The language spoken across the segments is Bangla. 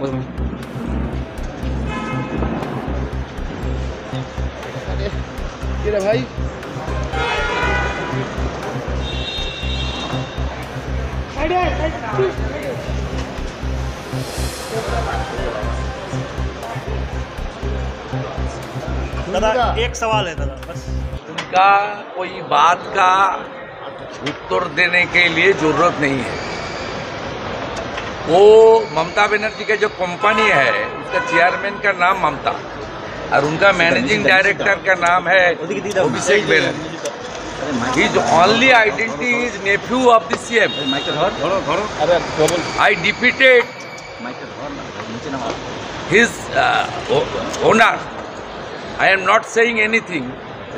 भाई दादा एक सवाल है दादा बस। उनका कोई बात का उत्तर देने के लिए जरूरत नहीं है। वो ममता बनर्जी का जो कंपनी है उसका चेयरमैन का नाम ममता और उनका मैनेजिंग डायरेक्टर का नाम है Abhishek Banerjee. His only identity is nephew of the CM. I defeated his owner. I am not saying anything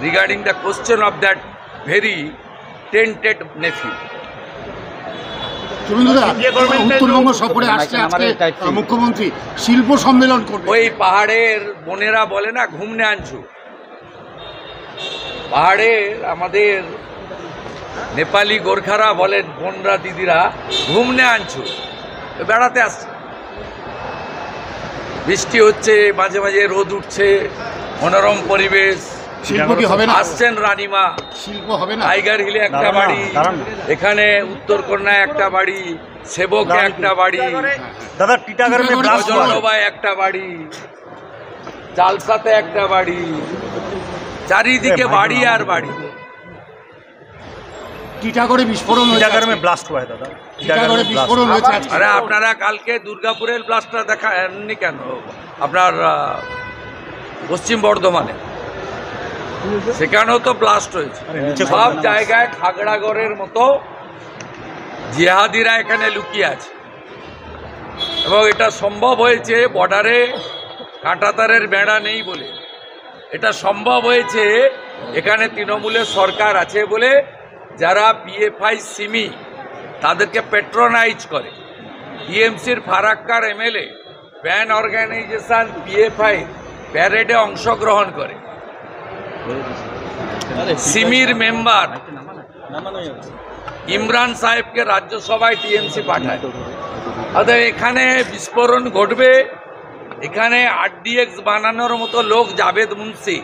regarding the question of that very tainted nephew. Uttarbanga সফরে আসছে আজকে মুখ্যমন্ত্রী শিল্প সম্মেলন করবে। ওই পাহাড়ের বোনেরা বলে না ঘুমনে আনছু, পাহাড়ের আমাদের নেপালি গোর্খারা বলেন বোনরা দিদিরা ঘুমনে আনছু, বেড়াতে আসছে। বৃষ্টি হচ্ছে, মাঝে মাঝে রোদ উঠছে, মনোরম পরিবেশ। শিল্প কি হবে না? আসছেন রানীমা, শিল্প হবে না? টাইগার হিলে একটা বাড়ি, এখানে উত্তরকন্যায় একটা বাড়ি, সেবকে একটা বাড়ি, দাদা টিটাগড় में ब्लास्ट हुआ है একটা বাড়ি, জালসাতে একটা বাড়ি, চারিদিকে বাড়ি আর বাড়ি। টিটাগড়ে বিস্ফোরণ হয়েছে। টিটাগড় में ब्लास्ट हुआ है दादा। টিটাগড়ে বিস্ফোরণ হয়েছে আজকে। আরে আপনারা কালকে দুর্গাপুরের ব্লাস্টটা দেখাননি কেন? আপনার পশ্চিম বর্ধমানে সেখানেও তো ব্লাস্ট হয়েছে। সব জায়গায় খাগড়াগড়ের মতো জিহাদিরা এখানে লুকিয়ে আছে এবং এটা সম্ভব হয়েছে বর্ডারে কাঁটাতারের বেড়া নেই বলে। এটা সম্ভব হয়েছে এখানে তৃণমূলের সরকার আছে বলে, যারা পিএফআই সিমি তাদেরকে পেট্রোনাইজ করে। টিএমসির ফারাক্কার এমএলএ ব্যান অর্গানাইজেশন পিএফআই প্যারেডে অংশগ্রহণ করে। সিমির মেম্বার ইমরান সাহেবকে রাজ্যসভায় টিএমসি পাঠায়। অর্থাৎ এখানে বিস্ফোরণ ঘটবে, এখানে আরডিএক্স বানানোর মতো লোক জাভেদ মুন্সি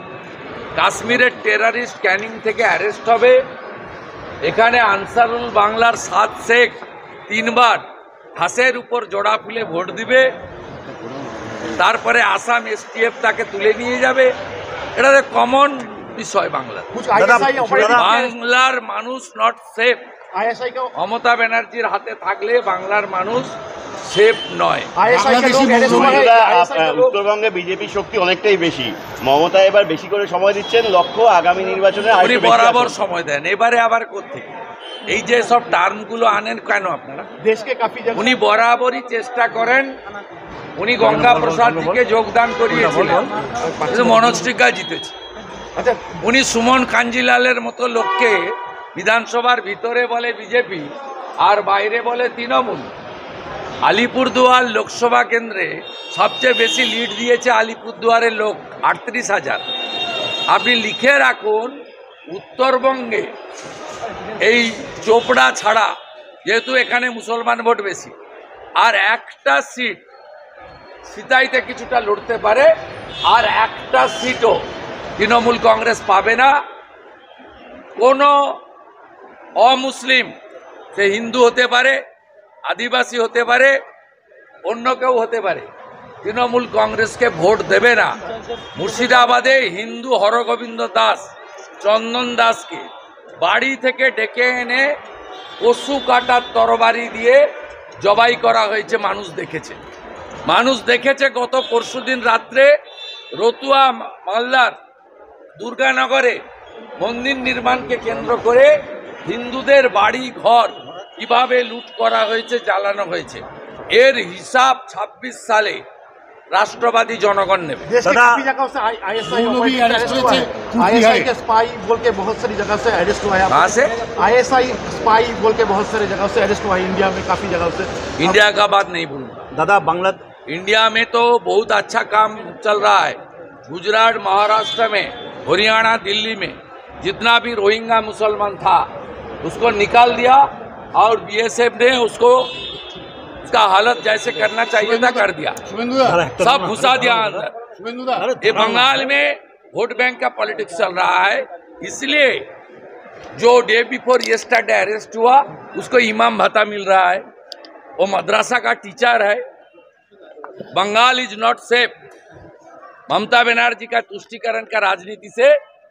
কাশ্মীরের টেরারিস্ট ক্যানিং থেকে অ্যারেস্ট হবে। এখানে আনসারুল বাংলার 7 শেখ 3 বার হাসের উপর জোড়া ফুলে ভোট দিবে, তারপরে আসাম এসটিএফ তাকে তুলে নিয়ে যাবে। এটা কমন বিষয় বাংলা। বাংলার মানুষ নট সেফ। মমতা ব্যানার্জির হাতে থাকলে বাংলার মানুষ সেফ নয়। উত্তরবঙ্গে বিজেপি শক্তি অনেকটাই বেশি, মমতা এবার বেশি করে সময় দিচ্ছেন, লক্ষ্য আগামী নির্বাচনে উনি বরাবর সময় দেন, এবারে আবার কোত্থেকে এই যে সব টার্মগুলো আনেন কেন আপনারা? দেশকে কাফি উনি বরাবরই চেষ্টা করেন। উনি গঙ্গা প্রসাদজিকে যোগদান করিয়েছিলেন, কিন্তু মনোজ টিকা জিতেছে। উনি সুমন কাঞ্জিলালের মতো লোককে বিধানসভার ভিতরে বলে বিজেপি আর বাইরে বলে তৃণমূল। আলিপুরদুয়ার লোকসভা কেন্দ্রে সবচেয়ে বেশি লিড দিয়েছে আলিপুরদুয়ারের লোক, 38,000। আপনি লিখে রাখুন, উত্তরবঙ্গে এই চোপড়া ছাড়া, যেহেতু এখানে মুসলমান ভোট বেশি, আর একটা সিট সিতাইতে কিছুটা লড়তে পারে, আর একটা সিটও তৃণমূল কংগ্রেস পাবে না। কোনো অমুসলিম, সে হিন্দু হতে পারে, আদিবাসী হতে পারে, অন্য কেউ হতে পারে, তৃণমূল কংগ্রেসকে ভোট দেবে না। মুর্শিদাবাদে হিন্দু হরগোবিন্দ দাস, চন্দন দাসকে বাড়ি থেকে ডেকে এনে পশু কাটার তরবারি দিয়ে জবাই করা হয়েছে, মানুষ দেখেছে। মানুষ দেখেছে গত পরশুদিন রাত্রে রতুয়া মালদার দুর্গানগরে মন্দির নির্মাণকে কেন্দ্র করে হিন্দুদের বাড়ি ঘর কিভাবে লুট করা হয়েছে, জ্বালানো হয়েছে। এর হিসাব 26 साले राष्ट्रवादी जनगण ने। आईएसआई के स्पाई बोल के बहुत सारी जगह से अरेस्ट हुआ है। कहाँ से? आईएसआई स्पाई बोल के बहुत सारी जगह से अरेस्ट हुआ है, इंडिया में काफी जगह से। इंडिया का बात नहीं भूलूंगा दादा। बांग्ला इंडिया में तो बहुत अच्छा काम चल रहा है। गुजरात, महाराष्ट्र में, हरियाणा, दिल्ली में जितना भी रोहिंग्या मुसलमान था उसको निकाल दिया और बीएसएफ ने उसको उसका हालत जैसे करना चाहिए था कर दिया, सब घुसा दिया अंदर। ये बंगाल में वोट बैंक का पॉलिटिक्स चल रहा है, इसलिए जो डे बिफोर यस्टरडे अरेस्ट हुआ उसको इमाम भत्ता मिल रहा है, वो मद्रासा का टीचर है। Bengal is not safe. Mamata Banerjee का तुष्टिकरण का राजनीति से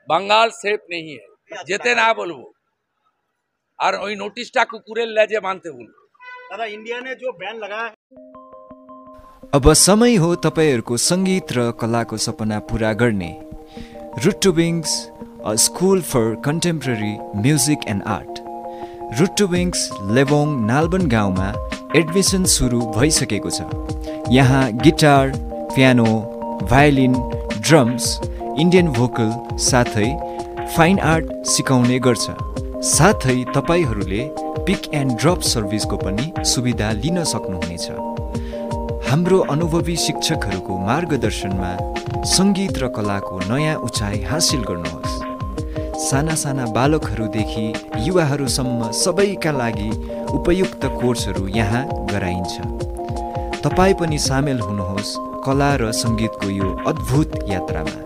बंगाल सेफ नहीं है, जेते ना बोलबो और ওই নোটিশটা কুকুরের লেজে মানতে বলবো। दादा इंडिया ने जो बैन लगाया अब समय हो तपाईहरुको संगीत र कलाको सपना पूरा गर्ने। Root to wings, a school for contemporary music and art. Root to wings Lebong Nalban गाउँमा एडमिसन सुरु भइसकेको छ। यहाँ guitar, piano, violin, drums, Indian vocal साथै फाइन आर्ट सिकाउने गर्छ। साथै तपाईहरूले पिक एन्ड ड्रप सर्भिसको पनि सुविधा लिन सक्नुहुनेछ। हाम्रो अनुभवी शिक्षकहरूको मार्गदर्शनमा सङ्गीत र कलाको नयाँ उचाइ हासिल गर्नुहोस्। साना साना बालकहरूदेखि युवाहरूसम्म सबैका लागि उपयुक्त कोर्सहरू यहाँ गराइन्छ। तपाईँ पनि सामेल हुनुहोस् कला र सङ्गीतको यो अद्भुत यात्रामा।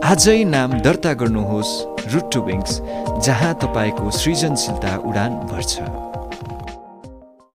आजै नाम दर्ता गर्नुहोस् रुट टु विङ्स, जहाँ तपाईँको सृजनशीलता उडान भर्छ।